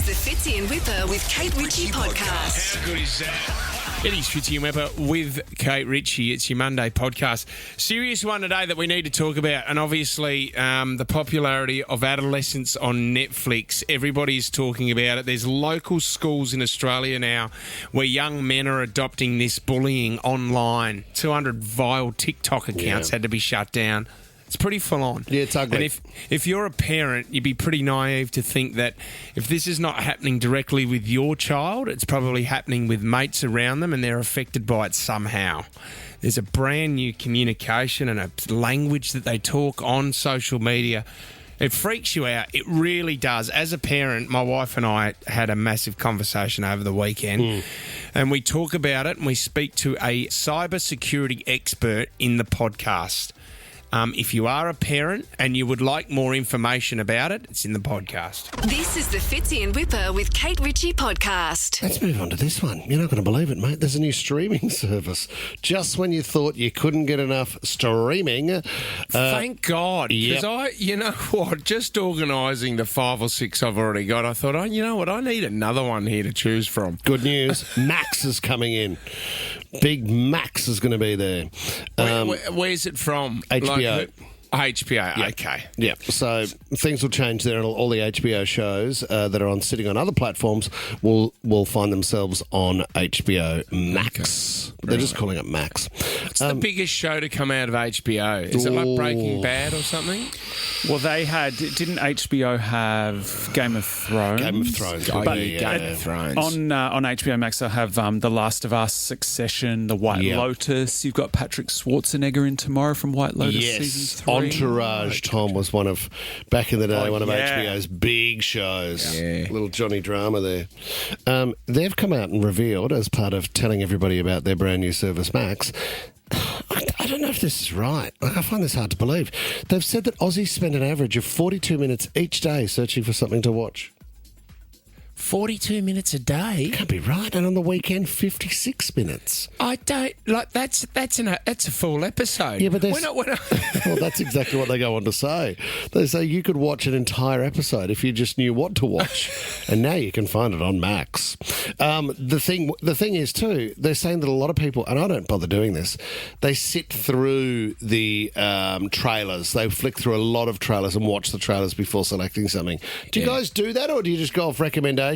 is the Fitzy and Whipper with Kate Ritchie podcast. How good is that? It is Fitzy and Whipper with Kate Ritchie. It's your Monday podcast. Serious one today that we need to talk about, and obviously the popularity of adolescence on Netflix. Everybody's talking about it. There's local schools in Australia now where young men are adopting this bullying online. 200 vile TikTok accounts had to be shut down. It's pretty full on. Yeah, it's ugly. And if you're a parent, you'd be pretty naive to think that if this is not happening directly with your child, it's probably happening with mates around them and they're affected by it somehow. There's a brand new communication and a language that they talk on social media. It freaks you out. It really does. As a parent, my wife and I had a massive conversation over the weekend and we talk about it and we speak to a cybersecurity expert in the podcast. If you are a parent and you would like more information about it, it's in the podcast. This is the Fitzy and Whipper with Kate Ritchie podcast. Let's move on to this one. You're not going to believe it, mate. There's a new streaming service. Just when you thought you couldn't get enough streaming. Thank God. Because you know what, just organising the 5 or 6 I've already got, I thought, you know what, I need another one here to choose from. Good news. Max is coming in. Big Max is going to be there. Where's it from? HBO. HBO, yeah. Okay. Yeah, so things will change there, and all the HBO shows that are sitting on other platforms will find themselves on HBO Max. Okay. They're just calling it Max. What's the biggest show to come out of HBO? Is it like Breaking Bad or something? Well, didn't HBO have Game of Thrones? Game of Thrones. Game of Thrones. On HBO Max, they'll have The Last of Us, Succession, The White Lotus. You've got Patrick Schwarzenegger in tomorrow from White Lotus season 3. Entourage, Tom, was one of, back in the day, one of HBO's big shows. Yeah. Little Johnny drama there. They've come out and revealed, as part of telling everybody about their brand new service, Max, I don't know if this is right. I find this hard to believe. They've said that Aussies spend an average of 42 minutes each day searching for something to watch. 42 minutes a day? Can't be right. And on the weekend, 56 minutes. I don't like that's a full episode. Yeah, but we're not. Well, that's exactly what they go on to say. They say you could watch an entire episode if you just knew what to watch, and now you can find it on Max. The thing is too, they're saying that a lot of people, and I don't bother doing this, they sit through the trailers. They flick through a lot of trailers and watch the trailers before selecting something. Do you guys do that, or do you just go off recommendations?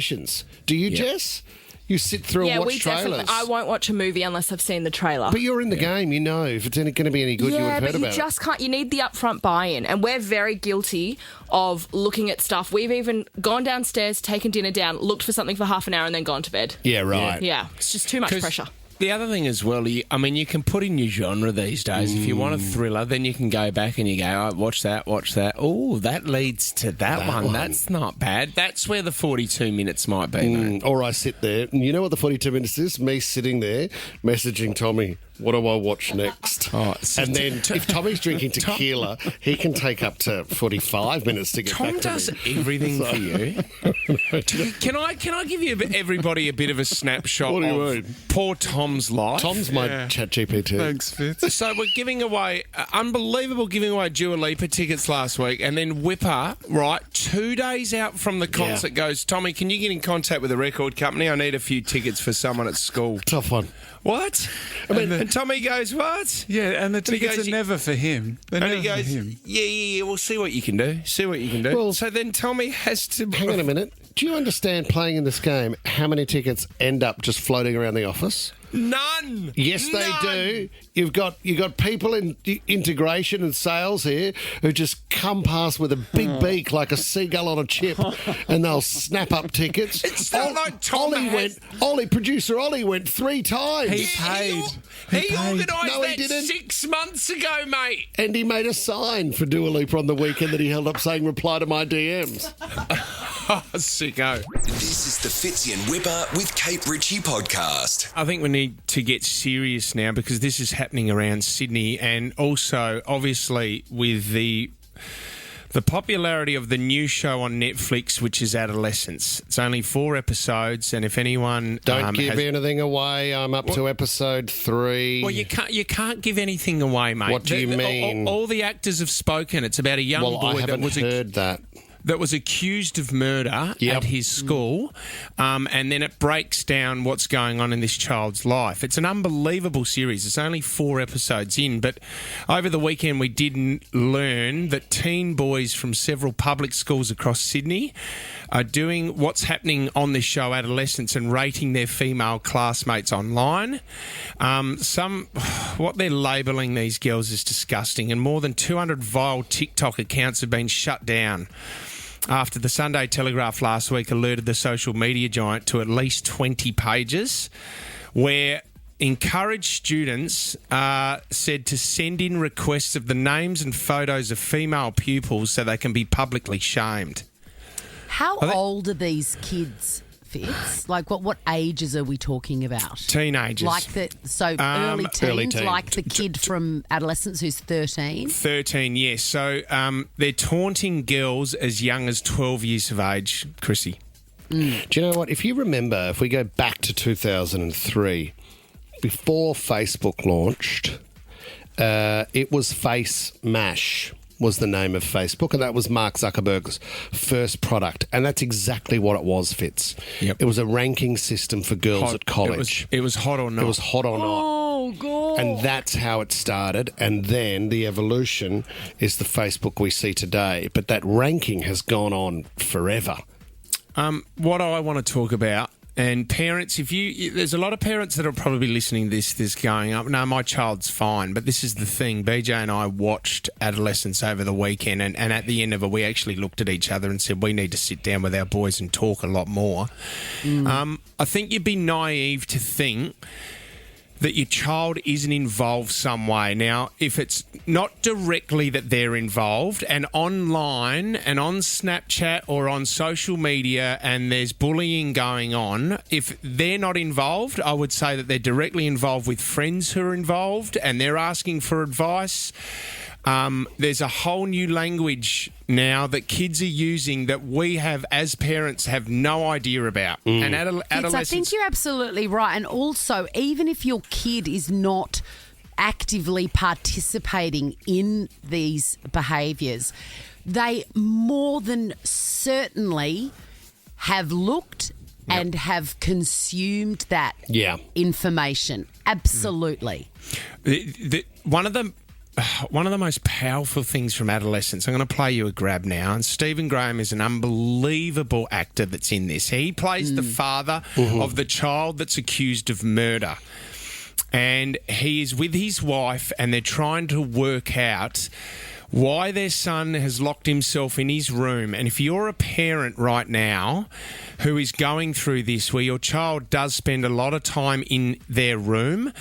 Do you, Jess? You sit through and watch trailers? I won't watch a movie unless I've seen the trailer. But you're in the game, you know. If it's going to be any good, you would have heard about it. Yeah, but you just can't. You need the upfront buy-in. And we're very guilty of looking at stuff. We've even gone downstairs, taken dinner down, looked for something for half an hour and then gone to bed. Yeah, right. Yeah, it's just too much pressure. The other thing as well, you can put in your genre these days. If you want a thriller, then you can go back and you go, watch that. Oh, that leads to that one. That's not bad. That's where the 42 minutes might be, mate. Or I sit there, and you know what the 42 minutes is? Me sitting there, messaging Tommy, what do I watch next? And then if Tommy's drinking tequila, he can take up to 45 minutes to get back to me. Tom does everything for you. Can I give you everybody a bit of a snapshot of poor Tom's life? Tom's my chat GPT. Thanks, Fitz. So we're giving away, giving away Dua Lipa tickets last week, and then Whipper, 2 days out from the concert, goes, Tommy, can you get in contact with the record company? I need a few tickets for someone at school. Tough one. What? And Tommy goes, what? Yeah, and the tickets are never for him. They're never for him. Yeah, we'll see what you can do. Well, so then Tommy has to... Hang on a minute. Do you understand, playing in this game, how many tickets end up just floating around the office? None. Yes, they do. You've got people in integration and sales here who just come past with a big beak like a seagull on a chip, and they'll snap up tickets. It's not like Tom Producer Ollie went 3 times. He paid. He organised that didn't. 6 months ago, mate. And he made a sign for Dua Lipa on the weekend that he held up saying, reply to my DMs. Sicko. This is the Fitzy and Whipper with Kate Ritchie podcast. I think we need to get serious now because this is happening around Sydney, and also, obviously, with the popularity of the new show on Netflix, which is Adolescence. It's only 4 episodes, and if anyone don't give anything away, I'm up to episode 3. Well, you can't give anything away, mate. What do you mean? All the actors have spoken. It's about a young boy I haven't heard that. that was accused of murder at his school, and then it breaks down what's going on in this child's life. It's an unbelievable series. It's only 4 episodes in, but over the weekend we did learn that teen boys from several public schools across Sydney are doing what's happening on this show, Adolescents, and rating their female classmates online. What they're labelling these girls is disgusting, and more than 200 vile TikTok accounts have been shut down after the Sunday Telegraph last week alerted the social media giant to at least 20 pages where encouraged students said to send in requests of the names and photos of female pupils so they can be publicly shamed. How old are these kids, Fitz? Like, what ages are we talking about? Teenagers. Like early teens, like the kid from Adolescents who's 13? 13, yes. So they're taunting girls as young as 12 years of age, Chrissy. Do you know what? If you remember, if we go back to 2003, before Facebook launched, it was Face Mash was the name of Facebook, and that was Mark Zuckerberg's first product. And that's exactly what it was, Fitz. Yep. It was a ranking system for girls at college. It was hot or not. It was hot or not. Oh, God. And that's how it started. And then the evolution is the Facebook we see today. But that ranking has gone on forever. What I want to talk about, and parents, there's a lot of parents that are probably listening to this going up, no, my child's fine. But this is the thing. BJ and I watched Adolescents over the weekend, and at the end of it, we actually looked at each other and said, we need to sit down with our boys and talk a lot more. I think you'd be naive to think that your child isn't involved some way. Now, if it's not directly that they're involved, and online and on Snapchat or on social media and there's bullying going on, if they're not involved, I would say that they're directly involved with friends who are involved and they're asking for advice. There's a whole new language now that kids are using that we have, as parents, have no idea about. And adolescents... I think you're absolutely right. And also, even if your kid is not actively participating in these behaviours, they more than certainly have looked and have consumed that information. Absolutely. One of the most powerful things from Adolescents, I'm going to play you a grab now, and Stephen Graham is an unbelievable actor that's in this. He plays the father of the child that's accused of murder. And he is with his wife and they're trying to work out why their son has locked himself in his room. And if you're a parent right now who is going through this, where your child does spend a lot of time in their room,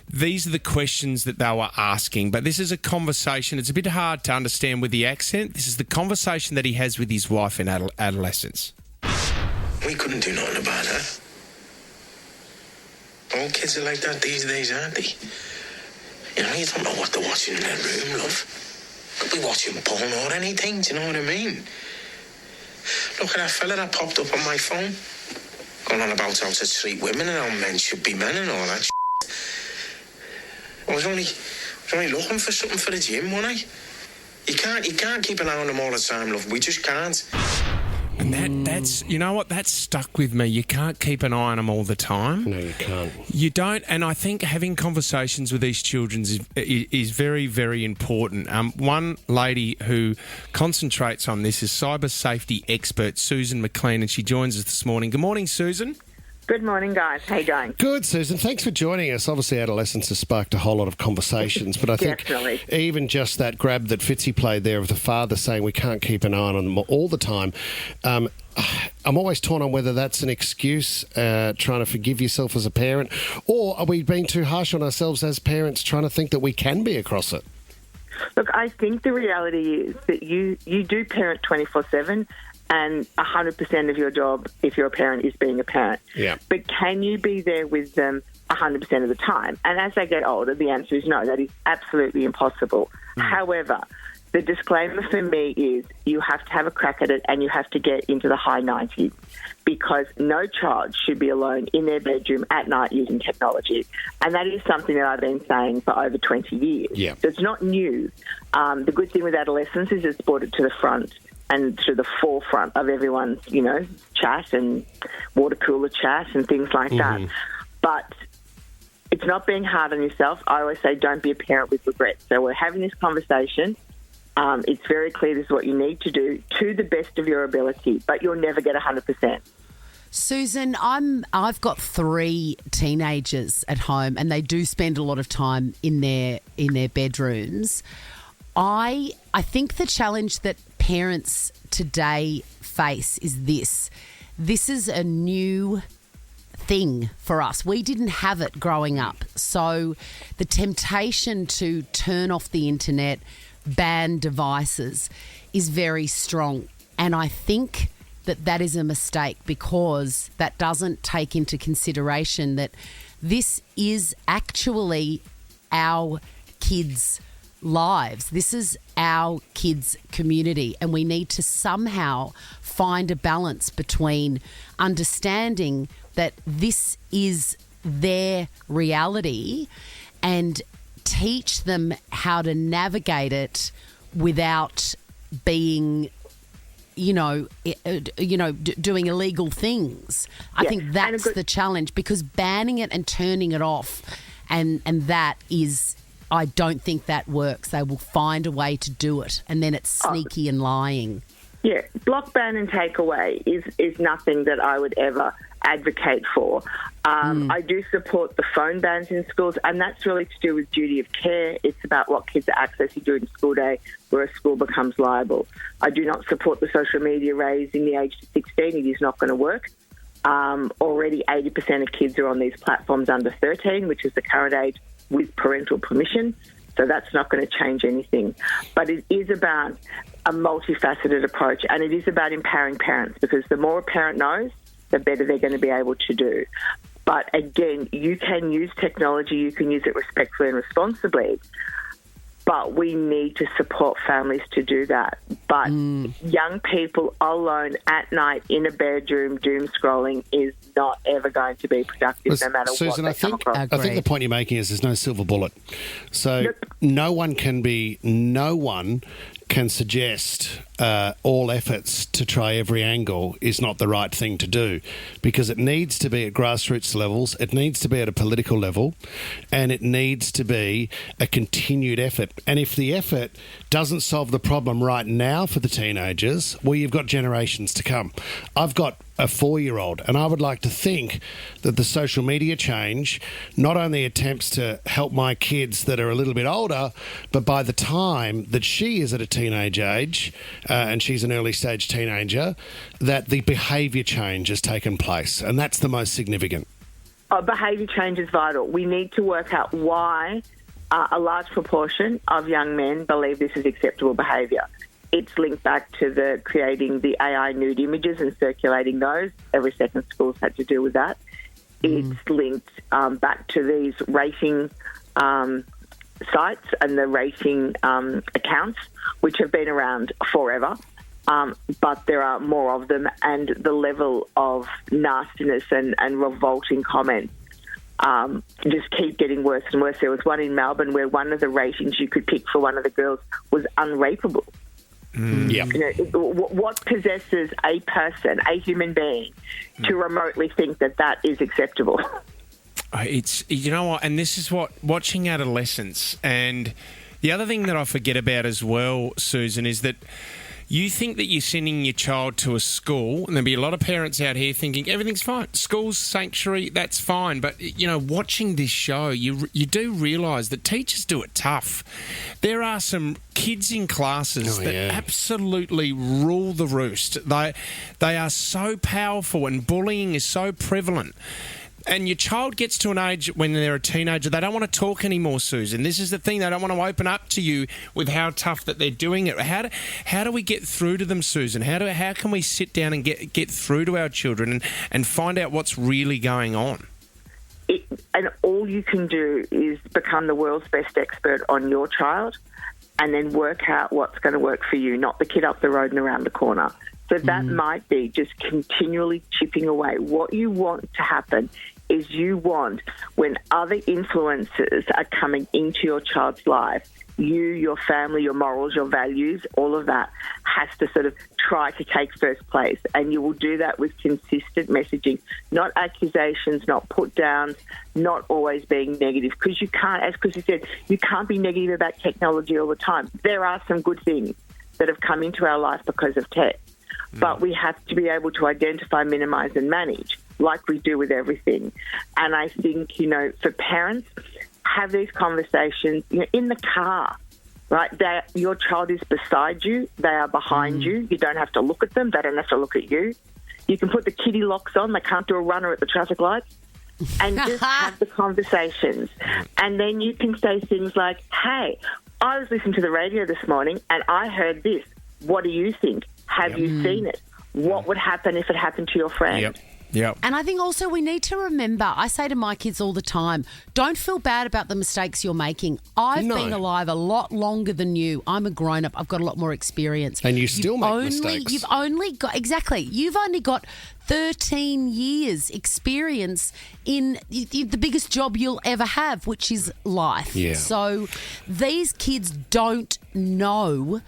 these are the questions that they were asking. But this is a conversation. It's a bit hard to understand with the accent. This is the conversation that he has with his wife in Adolescents. We couldn't do nothing about that. All kids are like that these days, aren't they? You know, you don't know what they're watching in their room, love. Could be watching porn or anything, do you know what I mean? Look at that fella that popped up on my phone. Going on about how to treat women and how men should be men and all that shit. I was only looking for something for the gym, wasn't I? You can't keep an eye on them all the time, love. We just can't. And that's, you know what, that's stuck with me. You can't keep an eye on them all the time. No, you can't. You don't, and I think having conversations with these children is very, very important. One lady who concentrates on this is cyber safety expert Susan McLean, and she joins us this morning. Good morning, Susan. Good morning, guys. How you going? Good, Susan. Thanks for joining us. Obviously, Adolescence has sparked a whole lot of conversations, but I think even just that grab that Fitzy played there of the father saying we can't keep an eye on them all the time, I'm always torn on whether that's an excuse, trying to forgive yourself as a parent, or are we being too harsh on ourselves as parents trying to think that we can be across it? Look, I think the reality is that you do parent 24/7, and 100% of your job, if you're a parent, is being a parent. Yeah. But can you be there with them 100% of the time? And as they get older, the answer is no. That is absolutely impossible. However, the disclaimer for me is you have to have a crack at it and you have to get into the high 90s, because no child should be alone in their bedroom at night using technology. And that is something that I've been saying for over 20 years. Yeah. So it's not new. The good thing with Adolescents is it's brought it to the front. and to the forefront of everyone's, chat and water cooler chat and things like that. But it's not being hard on yourself. I always say don't be a parent with regret. So we're having this conversation. It's very clear this is what you need to do to the best of your ability, but you'll never get 100%. Susan, I've got 3 teenagers at home, and they do spend a lot of time in their bedrooms. I think the challenge that parents today face is this. This is a new thing for us. We didn't have it growing up. So the temptation to turn off the internet, ban devices is very strong. And I think that is a mistake, because that doesn't take into consideration that this is actually our kids' lives. This is our kids' community, and we need to somehow find a balance between understanding that this is their reality and teach them how to navigate it without being doing illegal things. I think that's the challenge, because banning it and turning it off, and that is, I don't think that works. They will find a way to do it, and then it's sneaky and lying. Yeah, block, ban and take away is nothing that I would ever advocate for. I do support the phone bans in schools, and that's really to do with duty of care. It's about what kids are accessing during school day, where a school becomes liable. I do not support the social media raising the age to 16. It is not going to work. Already 80% of kids are on these platforms under 13, which is the current age, with parental permission. So that's not going to change anything. But it is about a multifaceted approach, and it is about empowering parents, because the more a parent knows, the better they're going to be able to do. But again, you can use technology, you can use it respectfully and responsibly, but we need to support families to do that. But young people alone at night in a bedroom doom scrolling is not ever going to be productive, no matter Susan, what they come across. I think the point you're making is there's no silver bullet. So no one can suggest all efforts to try every angle is not the right thing to do, because it needs to be at grassroots levels, it needs to be at a political level, and it needs to be a continued effort. And if the effort doesn't solve the problem right now for the teenagers, well, you've got generations to come. I've got a 4-year-old, and I would like to think that the social media change not only attempts to help my kids that are a little bit older, but by the time that she is at a teenage age, and she's an early stage teenager, that the behaviour change has taken place, and that's the most significant. Behaviour change is vital. We need to work out why a large proportion of young men believe this is acceptable behaviour. It's linked back to creating the AI nude images and circulating those. Every second school's had to deal with that. It's linked back to these rating sites and the rating accounts, which have been around forever, but there are more of them, and the level of nastiness and revolting comments just keep getting worse and worse. There was one in Melbourne where one of the ratings you could pick for one of the girls was unrapeable. What possesses a person, a human being, to remotely think that is acceptable? It's, you know what, and this is what, watching adolescence, and the other thing that I forget about as well, Susan, is that you think that you're sending your child to a school, and there'll be a lot of parents out here thinking everything's fine. School's sanctuary, that's fine. But, watching this show, you do realise that teachers do it tough. There are some kids in classes that absolutely rule the roost. They are so powerful, and bullying is so prevalent. And your child gets to an age when they're a teenager, they don't want to talk anymore, Susan. This is the thing. They don't want to open up to you with how tough that they're doing it. How do we get through to them, Susan? How can we sit down and get through to our children and find out what's really going on? And all you can do is become the world's best expert on your child, and then work out what's going to work for you, not the kid up the road and around the corner. So that might be just continually chipping away. What you want to happen is you want, when other influences are coming into your child's life, you, your family, your morals, your values, all of that has to sort of try to take first place. And you will do that with consistent messaging, not accusations, not put downs, not always being negative. Because you can't, as Chrissy said, you can't be negative about technology all the time. There are some good things that have come into our life because of tech. But we have to be able to identify, minimise and manage like we do with everything. And I think, for parents, have these conversations in the car, right? Your child is beside you. They are behind you. You don't have to look at them. They don't have to look at you. You can put the kiddie locks on. They can't do a runner at the traffic lights. And just have the conversations. And then you can say things like, hey, I was listening to the radio this morning and I heard this. What do you think? Have you seen it? What would happen if it happened to your friend? Yep. And I think also we need to remember, I say to my kids all the time, don't feel bad about the mistakes you're making. I've been alive a lot longer than you. I'm a grown-up. I've got a lot more experience. And you still make mistakes. You've only got 13 years experience in the biggest job you'll ever have, which is life. Yeah. So these kids don't know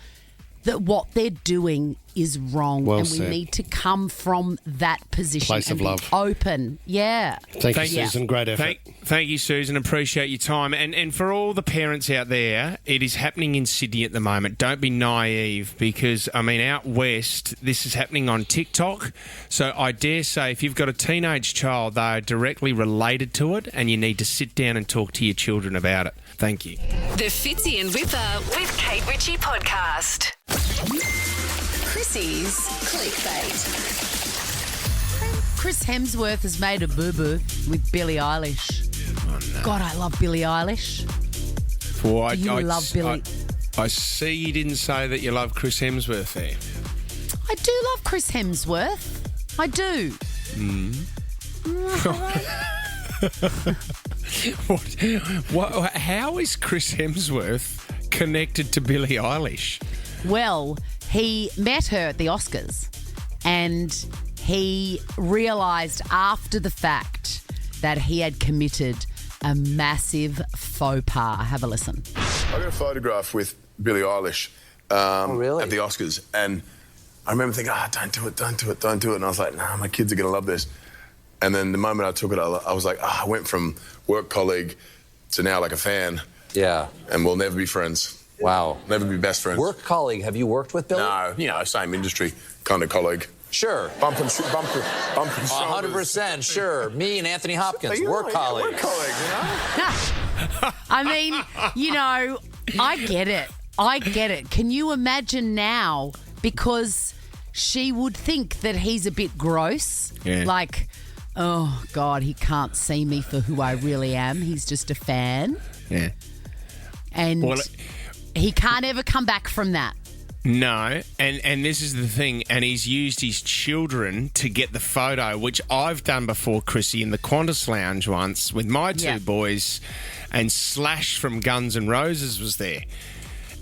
that what they're doing is wrong, Well and we said. need to come from that position. Place and of be love. Open. Yeah. Thank you, Susan. Great effort. Thank you, Susan. Appreciate your time. And for all the parents out there, it is happening in Sydney at the moment. Don't be naive because, out west, this is happening on TikTok. So I dare say if you've got a teenage child, they are directly related to it and you need to sit down and talk to your children about it. Thank you. The Fitzy and Whipper with Kate Ritchie podcast. Chrissy's clickbait. Chris Hemsworth has made a boo-boo with Billie Eilish. Oh, no. God, I love Billie Eilish. Well, You love Billie. I see you didn't say that you love Chris Hemsworth there. I do love Chris Hemsworth. I do. What? How is Chris Hemsworth connected to Billie Eilish? Well, he met her at the Oscars and he realised after the fact that he had committed a massive faux pas. Have a listen. I got a photograph with Billie Eilish at the Oscars, and I remember thinking, don't do it. And I was like, nah, my kids are going to love this. And then the moment I took it, I was like, I went from work colleague to now like a fan. Yeah. And we'll never be friends. Wow. Never be best friends. Work colleague. Have you worked with Billy? No, same industry kind of colleague. Sure. Bump and shoulders. 100%, sure. Me and Anthony Hopkins, work colleagues. Work colleagues, I mean, I get it. Can you imagine now? Because she would think that he's a bit gross. Yeah. Like, oh, God, he can't see me for who I really am. He's just a fan. Yeah. And he can't ever come back from that. No, and this is the thing, and he's used his children to get the photo, which I've done before, Chrissy, in the Qantas Lounge once with my two boys, and Slash from Guns N' Roses was there.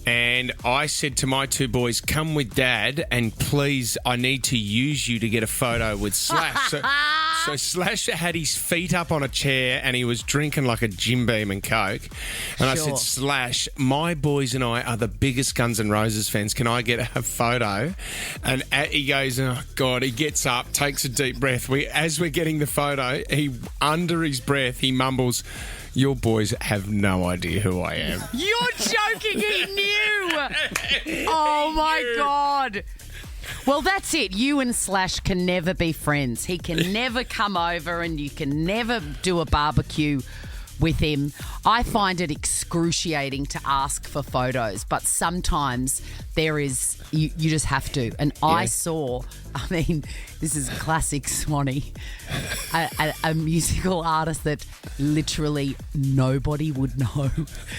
And I said to my two boys, come with Dad, and please, I need to use you to get a photo with Slash. So Slash had his feet up on a chair and he was drinking like a Jim Beam and Coke. And I said, Slash, my boys and I are the biggest Guns N' Roses fans. Can I get a photo? And he goes, oh, God, he gets up, takes a deep breath. As we're getting the photo, under his breath, he mumbles, your boys have no idea who I am. You're joking, he knew. Oh, my God. Well, that's it. You and Slash can never be friends. He can never come over and you can never do a barbecue with him. I find it excruciating to ask for photos, but sometimes you just have to. And I saw, this is classic Swanee, a musical artist that literally nobody would know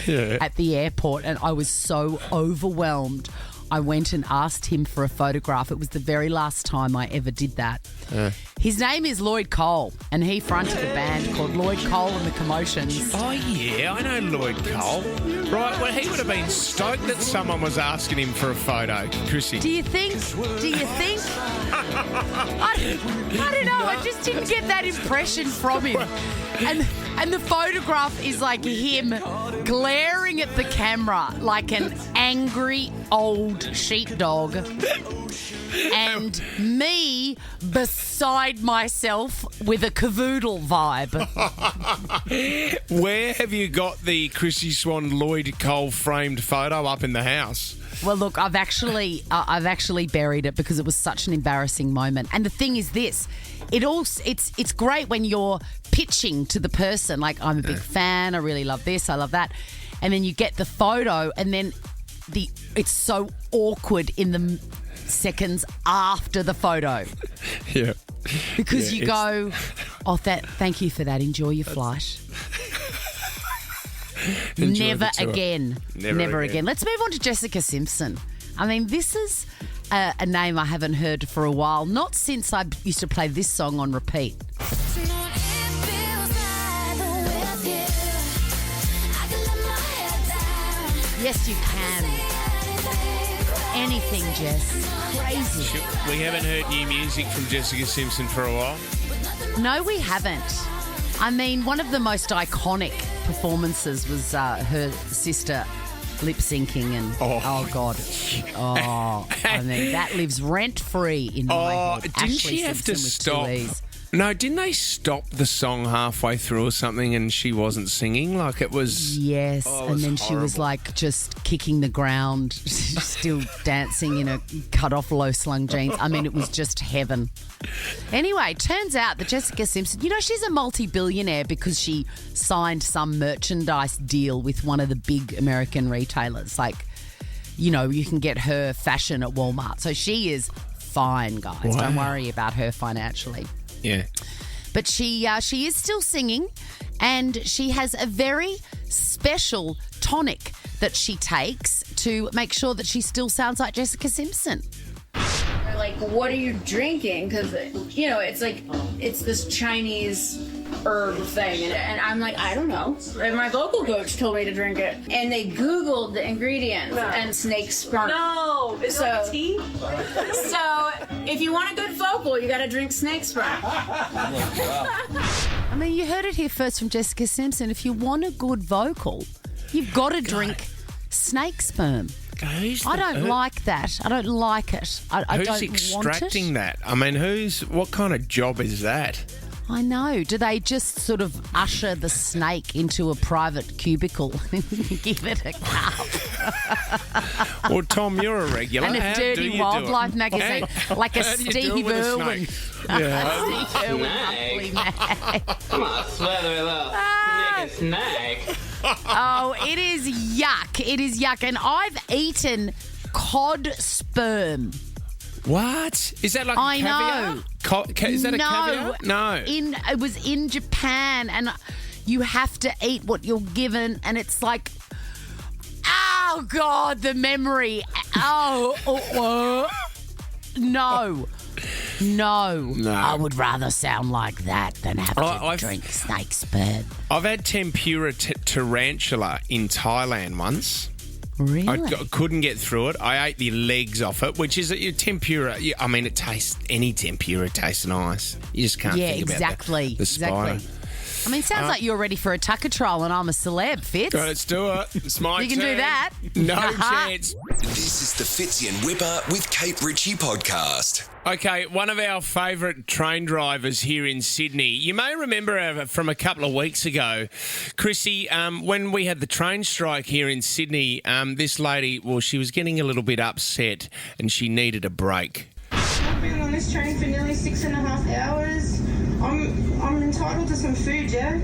at the airport. And I was so overwhelmed. I went and asked him for a photograph. It was the very last time I ever did that. His name is Lloyd Cole, and he fronted a band called Lloyd Cole and the Commotions. Oh, yeah, I know Lloyd Cole. Right, well, he would have been stoked that someone was asking him for a photo, Chrissy. Do you think? I don't know. I just didn't get that impression from him. And the photograph is like him glaring at the camera like an angry old sheepdog. And me beside myself with a cavoodle vibe. Where have you got the Chrissy Swan Lloyd Cole framed photo up in the house? Well, look, I've actually buried it because it was such an embarrassing moment. And the thing is this, it's great when you're pitching to the person, like, I'm a big fan, I really love this, I love that. And then you get the photo and then it's so awkward in the seconds after the photo. Yeah. Because you go, thank you for that, enjoy your flight. Never again. Never again. Let's move on to Jessica Simpson. I mean, this is a name I haven't heard for a while. Not since I used to play this song on repeat. Yes, you can. Anything, Jess. Crazy. We haven't heard new music from Jessica Simpson for a while. No, we haven't. I mean, one of the most iconic performances was her sister lip syncing and oh God, I mean that lives rent free in my head. Didn't Ashley she have Simpson to with stop? 2 E's. No, didn't they stop the song halfway through or something and she wasn't singing? Like it was... Yes, it and was then she was horrible. like just kicking the ground, still dancing in a cut-off low-slung jeans. I mean, it was just heaven. Anyway, turns out that Jessica Simpson, she's a multi-billionaire because she signed some merchandise deal with one of the big American retailers. Like, you can get her fashion at Walmart. So she is fine, guys. Wow. Don't worry about her financially. Yeah. But she is still singing, and she has a very special tonic that she takes to make sure that she still sounds like Jessica Simpson. They're like, what are you drinking? Because, it's like, it's this Chinese herb thing. And I'm like, I don't know. And my vocal coach told me to drink it. And they Googled the ingredients and snake sperm. No, is that tea? So if you want a good vocal, you got to drink snake sperm. I mean, you heard it here first from Jessica Simpson. If you want a good vocal, you've got to drink snake sperm. I don't like that. I don't like it. I who's don't extracting want it. that? I mean, what kind of job is that? I know. Do they just sort of usher the snake into a private cubicle and give it a cup? Well, Tom, you're a regular. And How a do Dirty you Wildlife do it? magazine, like a How do you do it Steve with a Irwin. snake? Yeah. Steve Irwin monthly mag. Come on, slather it up. Naked snake. Oh, it is yuck. It is yuck. And I've eaten cod sperm. What? Is that like I caviar? know. Is that a caviar? No. It was in Japan, and you have to eat what you're given, and it's like, oh God, the memory. No. I would rather sound like that than have to drink snake sperm. I've had tempura tarantula in Thailand once. Really? I couldn't get through it. I ate the legs off it, which is tempura. I mean, any tempura tastes nice. You just can't think about the spider. I mean, sounds like you're ready for a tucker trial and I'm a celeb, Fitz. Let's do it. It's my You can turn. do that. No chance. This is the Fitzy and Whipper with Kate Ritchie podcast. Okay, one of our favourite train drivers here in Sydney. You may remember her from a couple of weeks ago, Chrissy, when we had the train strike here in Sydney, this lady, she was getting a little bit upset and she needed a break. I've been on this train for nearly 6.5 hours. I'm entitled to some food, yeah?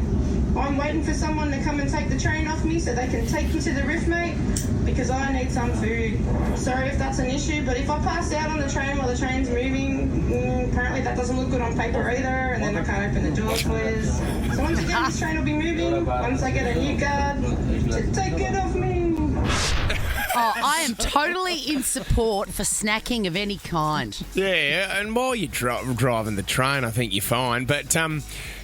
I'm waiting for someone to come and take the train off me so they can take me to the riff, mate, because I need some food. Sorry if that's an issue, but if I pass out on the train while the train's moving, apparently that doesn't look good on paper either, and then I can't open the door, please. So once again, this train will be moving once I get a new guard to take it off me. I am totally in support for snacking of any kind. Yeah, and while you're driving the train, I think you're fine. But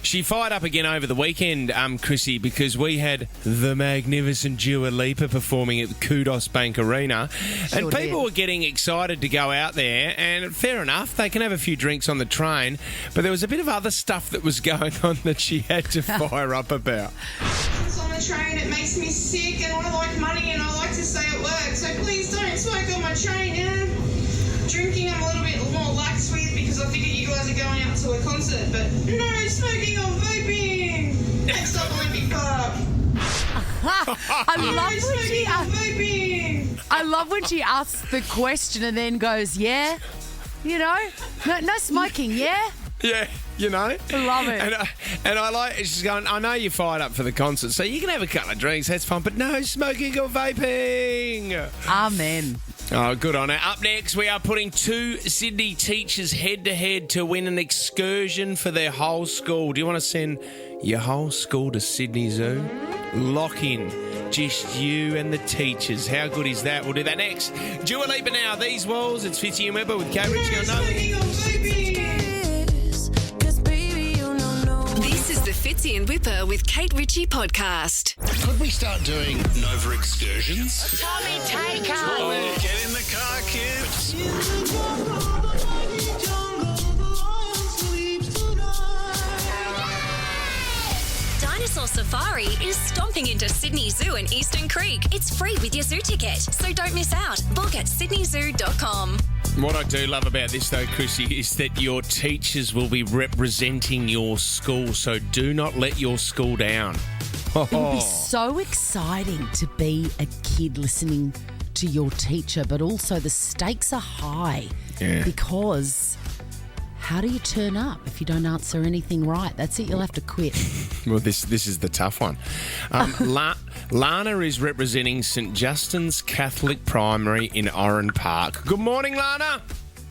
she fired up again over the weekend, Chrissy, because we had the magnificent Dua Lipa performing at the Kudos Bank Arena. And people were getting excited to go out there, and fair enough, they can have a few drinks on the train, but there was a bit of other stuff that was going on that she had to fire up about. It's on the train, it makes me sick, and I like money, and I like to stay at work, so please don't smoke on my train, yeah? Drinking I'm a little bit more lax with because I figure you guys are going out to a concert, but no smoking or vaping! Next up, Olympic Park. I love when she asks the question and then goes, yeah, you know, no smoking, yeah? Yeah, you know. I love it. And I like, she's going, I know you're fired up for the concert, so you can have a couple of drinks, that's fun, but no smoking or vaping. Amen. Oh, good on her. Up next, we are putting 2 Sydney teachers head-to-head to win an excursion for their whole school. Do you want to send your whole school to Sydney Zoo? Lock in. Just you and the teachers. How good is that? We'll do that next. Dua Lipa now. These walls. It's Fitzy and Weber with Kate Ritchie on This is the Fitzy and Whipper with Kate Ritchie podcast. Could we start doing Nova excursions? Tommy, take us. Oh, get in the car, kids. Dinosaur Safari is stomping into Sydney Zoo and Eastern Creek. It's free with your zoo ticket, so don't miss out. Book at sydneyzoo.com. What I do love about this, though, Chrissy, is that your teachers will be representing your school, so do not let your school down. It would be so exciting to be a kid listening to your teacher, but also the stakes are high because how do you turn up if you don't answer anything right? That's it, you'll have to quit. Well, this is the tough one. Lana is representing St Justin's Catholic Primary in Oran Park. Good morning, Lana.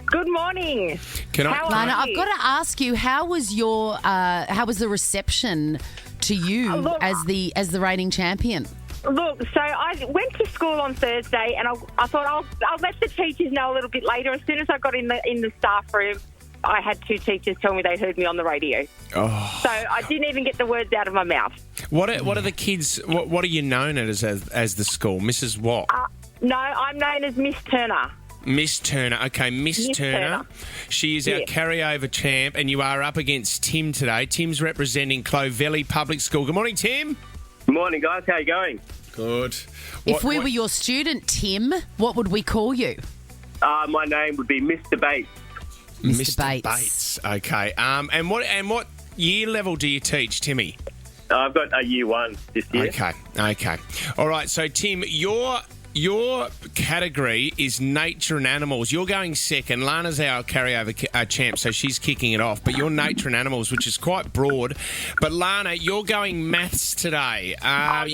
Good morning. Lana, I've got to ask you, how was the reception to you as the reigning champion? Look, so I went to school on Thursday, and I thought I'll let the teachers know a little bit later. As soon as I got in the staff room, I had 2 teachers tell me they'd heard me on the radio. Oh. So I didn't even get the words out of my mouth. What are the kids? What are you known as the school, Mrs. What? No, I'm known as Miss Turner. Miss Turner. Okay, Miss Turner. She is our carryover champ, and you are up against Tim today. Tim's representing Clovelly Public School. Good morning, Tim. Good morning, guys. How are you going? Good. If we were your student, Tim, what would we call you? My name would be Mr. Bates. Mr. Bates. Okay. And what year level do you teach, Timmy? I've got a year 1 this year. Okay. All right. So, Tim, your category is nature and animals. You're going second. Lana's our carryover champ, so she's kicking it off. But you're nature and animals, which is quite broad. But, Lana, you're going maths today. Are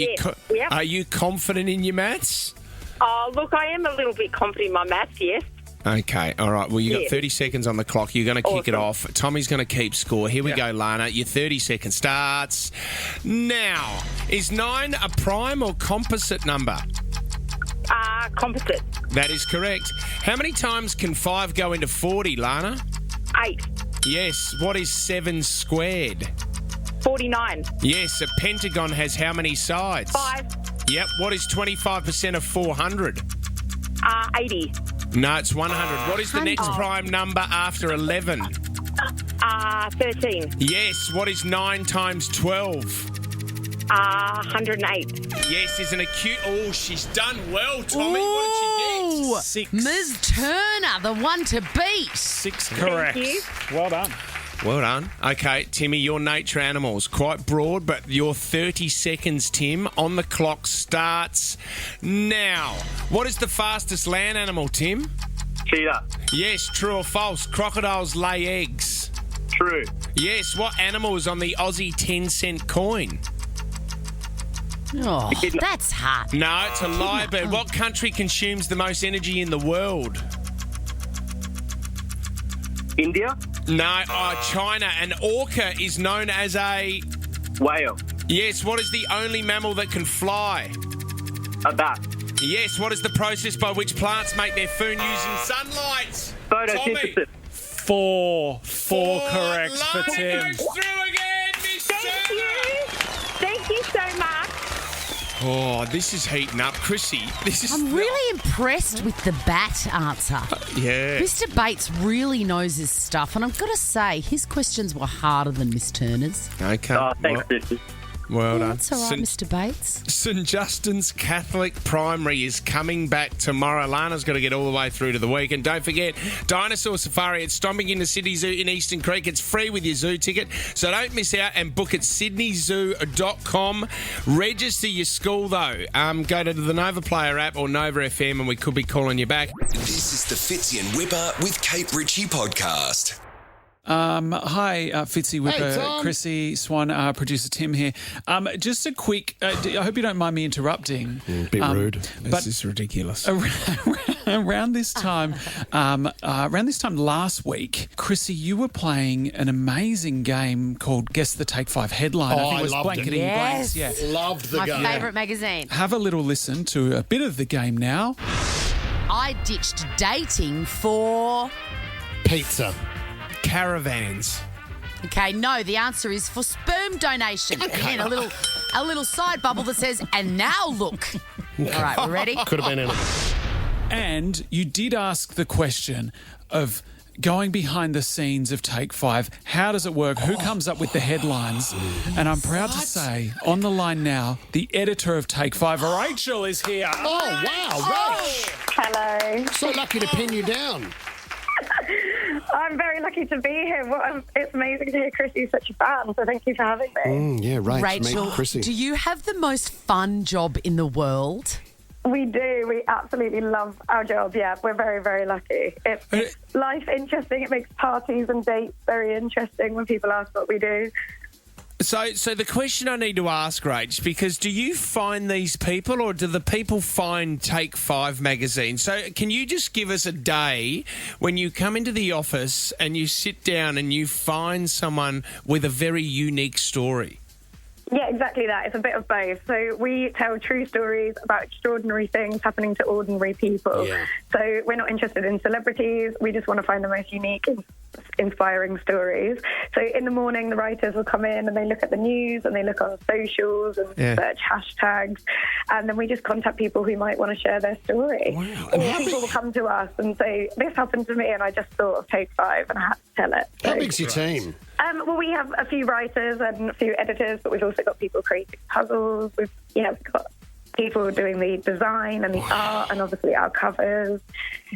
you confident in your maths? Oh, look, I am a little bit confident in my maths, yes. Okay, all right. Well, you've got 30 seconds on the clock. You're going to kick it off. Tommy's going to keep score. Here we go, Lana. Your 30 seconds starts now. Is 9 a prime or composite number? Composite. That is correct. How many times can 5 go into 40, Lana? 8. Yes. What is 7 squared? 49. Yes. A pentagon has how many sides? 5. Yep. What is 25% of 400? 80. No, it's 100. What is the next prime number after 11? 13. Yes. What is 9 times 12? 108. Yes, is an acute... Oh, she's done well, Tommy. What did she get? 6. Ms. Turner, the one to beat. 6 correct. Thank you. Well done. Well done. Okay, Timmy, your nature animals. Quite broad, but your 30 seconds, Tim, on the clock starts now. What is the fastest land animal, Tim? Cheetah. Yes, true or false? Crocodiles lay eggs. True. Yes, what animal is on the Aussie 10-cent coin? Oh, that's hard. No, it's a lyrebird. What country consumes the most energy in the world? India? No, China. An orca is known as a... Whale. Yes, what is the only mammal that can fly? A bat. Yes, what is the process by which plants make their food using sunlight? Photosynthesis. Four correct for Tim. Goes through again, Miss Turner. Thank you so much. Oh, this is heating up. Chrissy, this is... I'm really impressed with the bat answer. Yeah. Mr. Bates really knows his stuff, and I've got to say, his questions were harder than Miss Turner's. Okay. Oh, thanks, Chrissy. Well done. That's all right, Mr. Bates. St Justin's Catholic Primary is coming back tomorrow. Lana's got to get all the way through to the week. And don't forget, Dinosaur Safari at Stomping into Sydney Zoo in Eastern Creek. It's free with your zoo ticket, so don't miss out and book at sydneyzoo.com. Register your school, though. Go to the Nova Player app or Nova FM and we could be calling you back. This is the Fitzy and Whipper with Kate Ritchie podcast. Hi, Fitzy, Whipper, Tom. Chrissy, Swan, producer Tim here. Just a quick, I hope you don't mind me interrupting. Bit rude. This is ridiculous. Around this time last week, Chrissy, you were playing an amazing game called Guess the Take 5 headline. I think it was loved it. Blanketing Blanks. Yeah. Loved the My game. favourite magazine. Have a little listen to a bit of the game now. I ditched dating for... Pizza. Caravans. Okay, no, the answer is for sperm donation. And then a little side bubble that says, and now look. All right, we're ready? Could have been in it. And you did ask the question of going behind the scenes of Take 5. How does it work? Who comes up with the headlines? And I'm proud to say, on the line now, the editor of Take 5, Rachel, is here. Oh, wow, Rach. Hello. So lucky to pin you down. I'm very lucky to be here. It's amazing to hear Chrissy's such a fan, so thank you for having me. Yeah, right. Rachel, Meet Chrissy. do you have the most fun job in the world? We do. We absolutely love our job, yeah. We're very, very lucky. It makes life interesting. It makes parties and dates very interesting when people ask what we do. So the question I need to ask, Rach, because do you find these people or do the people find Take 5 magazine? So can you just give us a day when you come into the office and you sit down and you find someone with a very unique story? Yeah, exactly that. It's a bit of both. So we tell true stories about extraordinary things happening to ordinary people. Yeah. So we're not interested in celebrities. We just want to find the most unique, inspiring stories. So in the morning, the writers will come in and they look at the news and they look on socials and search hashtags. And then we just contact people who might want to share their story. Wow. Or people will come to us and say, this happened to me and I just thought of Take 5 and I had to tell it. How So, big's your team? well, we have a few writers and a few editors, but we've also got people creating puzzles. We've got people doing the design and the art and obviously our covers.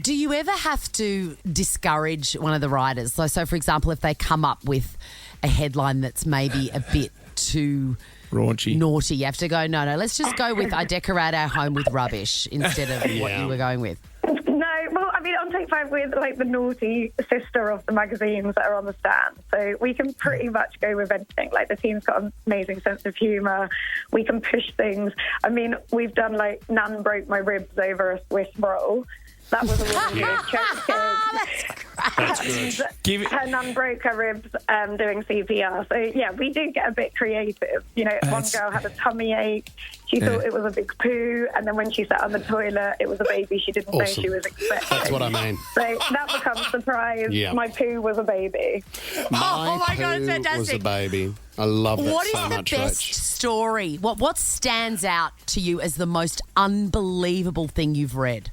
Do you ever have to discourage one of the writers? So for example, if they come up with a headline that's maybe a bit too raunchy, naughty, you have to go, no, let's just go with I decorate our home with rubbish instead of what you were going with. No, well, I mean, on Take 5, we're like the naughty sister of the magazines that are on the stand. So we can pretty much go with anything. Like, the team's got an amazing sense of humour. We can push things. I mean, we've done, like, Nan broke my ribs over a Swiss roll. That was a really good joke. That's good. Her nan broke her ribs doing CPR. So, yeah, we do get a bit creative. You know, one girl had a tummy ache. She thought it was a big poo. And then when she sat on the toilet, it was a baby she didn't know she was expecting. That's what I mean. So that becomes surprise. Yeah. My poo was a baby. My God, it's fantastic. Was a baby. I love that What is so the much, best Rach. story? What stands out to you as the most unbelievable thing you've read?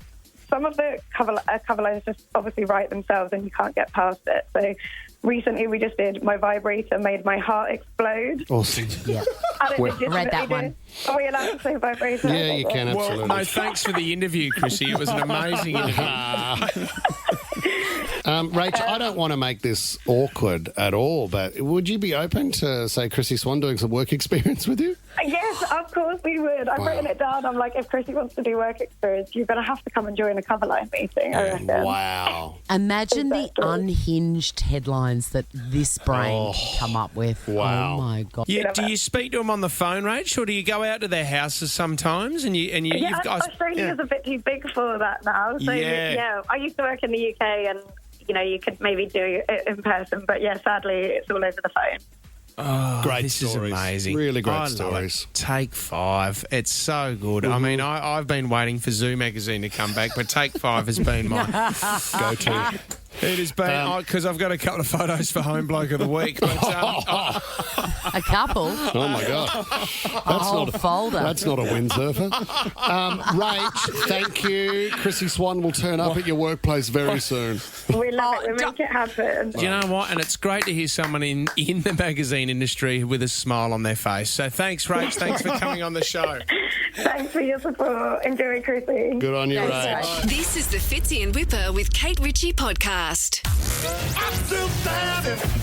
Some of the cover lines just obviously write themselves and you can't get past it. So recently we just did My Vibrator Made My Heart Explode. Awesome. Yeah. I read that one. Are we allowed to say vibrator? Yeah, you can, absolutely. Well, no, thanks for the interview, Chrissy. It was an amazing interview. Rach, I don't want to make this awkward at all, but would you be open to, say, Chrissy Swan doing some work experience with you? Yes, of course we would. I've written it down. I'm like, if Chrissy wants to do work experience, you're going to have to come and join a cover line meeting, I reckon. Wow. Imagine the unhinged headlines that this brain can come up with. Wow. Oh, my God. Yeah, do you speak to them on the phone, Rach, or do you go out to their houses sometimes? And Yeah, you've got Australia's a bit too big for that now. So, Yeah. I used to work in the UK and, you know, you could maybe do it in person. But, yeah, sadly, it's all over the phone. Oh, Great this stories. is amazing. Really great I love stories. it. Take 5. It's so good. I mean, I've been waiting for Zoo Magazine to come back, but Take 5 has been my go-to. It has been, because I've got a couple of photos for Home Bloke of the Week. But, A couple? Oh, my God. Whole folder. That's not a windsurfer. Rach, thank you. Chrissy Swan will turn up at your workplace very soon. We love it. We make it happen. you know what? And it's great to hear someone in the magazine industry with a smile on their face. So thanks, Rach. Thanks for coming on the show. Thanks for your support. Enjoy, Chrissy. Good on you, Thanks, Rach. This is the Fitzy and Whipper with Kate Ritchie podcast.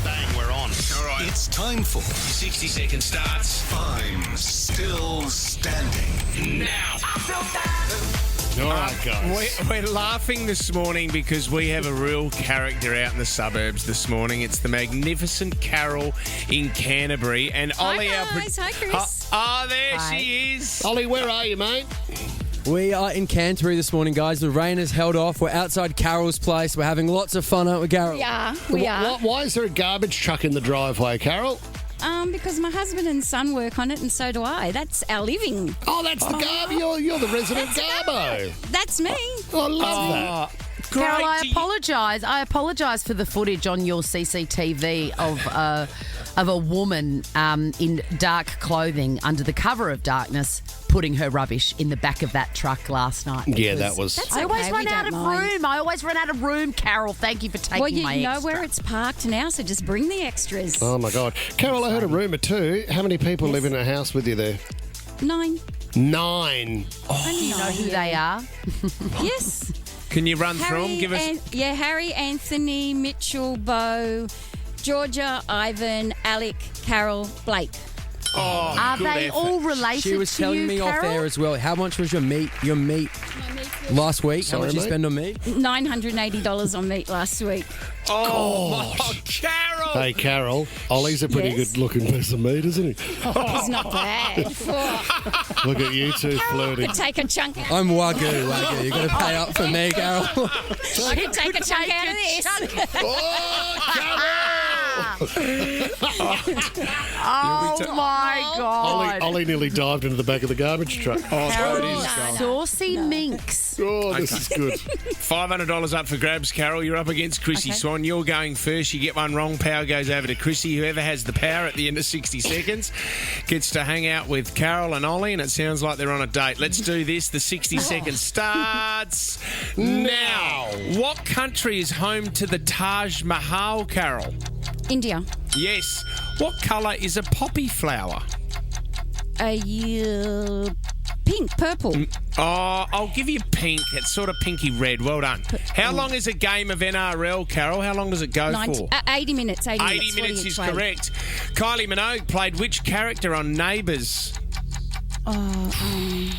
Bang, we're on. All right. It's time for 60-second starts. I'm still standing. Now. All right, guys. We're laughing this morning because we have a real character out in the suburbs this morning. It's the magnificent Carol in Canterbury. And Ollie, guys. Hi, Chris. There she is. Ollie, where are you, mate? We are in Canterbury this morning, guys. The rain has held off. We're outside Carol's place. We're having lots of fun, aren't we, Carol? We are. Why is there a garbage truck in the driveway, Carol? Because my husband and son work on it, and so do I. That's our living. Oh, that's the garbo. You're the resident garbo. That's me. I love that. Carol, I apologise. I apologise for the footage on your CCTV of a woman in dark clothing under the cover of darkness putting her rubbish in the back of that truck last night. Yeah, that was... I always run out of room. I always run out of room, Carol. Thank you for taking my you know extra. where it's parked now, so just bring the extras. Oh, my God. Carol, I heard a rumour too. How many people live in a house with you there? 9. 9. Do you know who they are? Yes. Can you run through them? Give us... Harry, Anthony, Mitchell, Bo, Georgia, Ivan, Alec, Carol, Blake. Oh, are good they effort. all related She was to telling you, me Carol? off air as well. How much was your meat last week? How much did you spend on meat? $980 on meat last week. Oh, Carol! Hey, Carol, Ollie's a pretty Yes. good-looking piece of meat, isn't he? He's not bad. Look at you two flirting. Could take a chunk. I'm Wagyu. You've got to pay up for me, Carol. I could take a chunk out of this. Oh, my God. Ollie nearly dived into the back of the garbage truck. Carol, saucy minx. Oh, this is good. $500 up for grabs, Carol. You're up against Chrissy Swan. You're going first. You get one wrong, power goes over to Chrissy. Whoever has the power at the end of 60 seconds gets to hang out with Carol and Ollie, and it sounds like they're on a date. Let's do this. The 60 seconds starts now. What country is home to the Taj Mahal, Carol? India. Yes. What colour is a poppy flower? Pink, purple. I'll give you pink. It's sort of pinky red. Well done. How long is a game of NRL, Carol? How long does it go for? 80 minutes. 80 minutes is correct. Kylie Minogue played which character on Neighbours? Charlene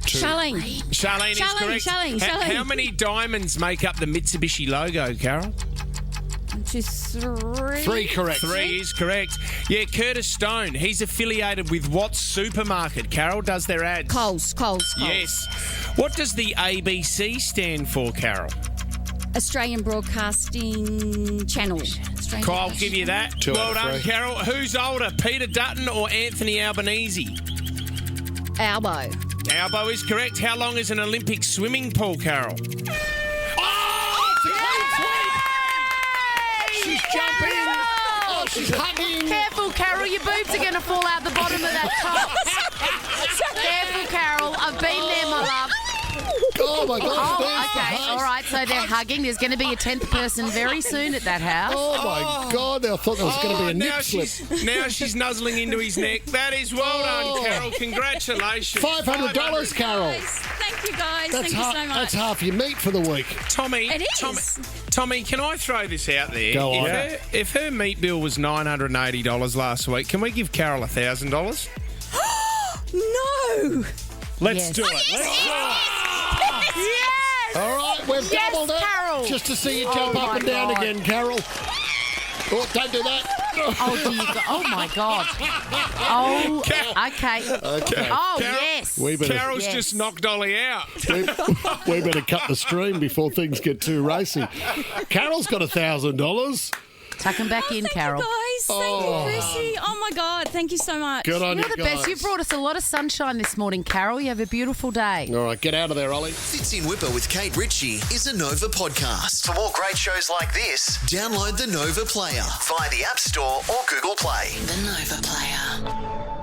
Charlene is correct. Charlene. How many diamonds make up the Mitsubishi logo, Carol? 3. 3 correct. 3 is correct. Yeah, Curtis Stone. He's affiliated with what supermarket, Carol? Does their ads? Coles. Yes. What does the ABC stand for, Carol? Australian Broadcasting Channel. I'll give you that. Two Well out of done, three. Carol. Who's older, Peter Dutton or Anthony Albanese? Albo. Albo is correct. How long is an Olympic swimming pool, Carol? She's jumping. Oh, she's hugging. Careful, Carol. Your boobs are going to fall out the bottom of that top. Careful, Carol. I've been there, my love. Oh, my gosh. Oh, okay. All right, so they're hugging. There's going to be a 10th person very soon at that house. Oh, my God. I thought there was going to be a nip slip. Now she's nuzzling into his neck. That is well done, Carol. Congratulations. $500, Carol. Thank you, guys. That's Thank you so much. That's half your meat for the week. Tommy, It is. Tommy, can I throw this out there? Go on. If her meat bill was $980 last week, can we give Carol $1,000? No. Let's do it. Let's do it. Yes! All right, we've Yes, doubled it. Carol. Just to see you jump Oh, up my and down God. again, Carol. Oh, don't do that. Oh, dear God. Oh, my God. Oh, okay. Oh, yes. Carol's just knocked Ollie out. We better cut the stream before things get too racy. Carol's got $1,000. Tuck them back in, Carol. Guys. Thank you, Chrissy. Oh my God, thank you so much. Good on You're you the guys. best. You've brought us a lot of sunshine this morning, Carol. You have a beautiful day. All right, get out of there, Ollie. Fitzy and Whipper with Kate Ritchie is a Nova podcast. For more great shows like this, download the Nova Player via the App Store or Google Play. The Nova Player.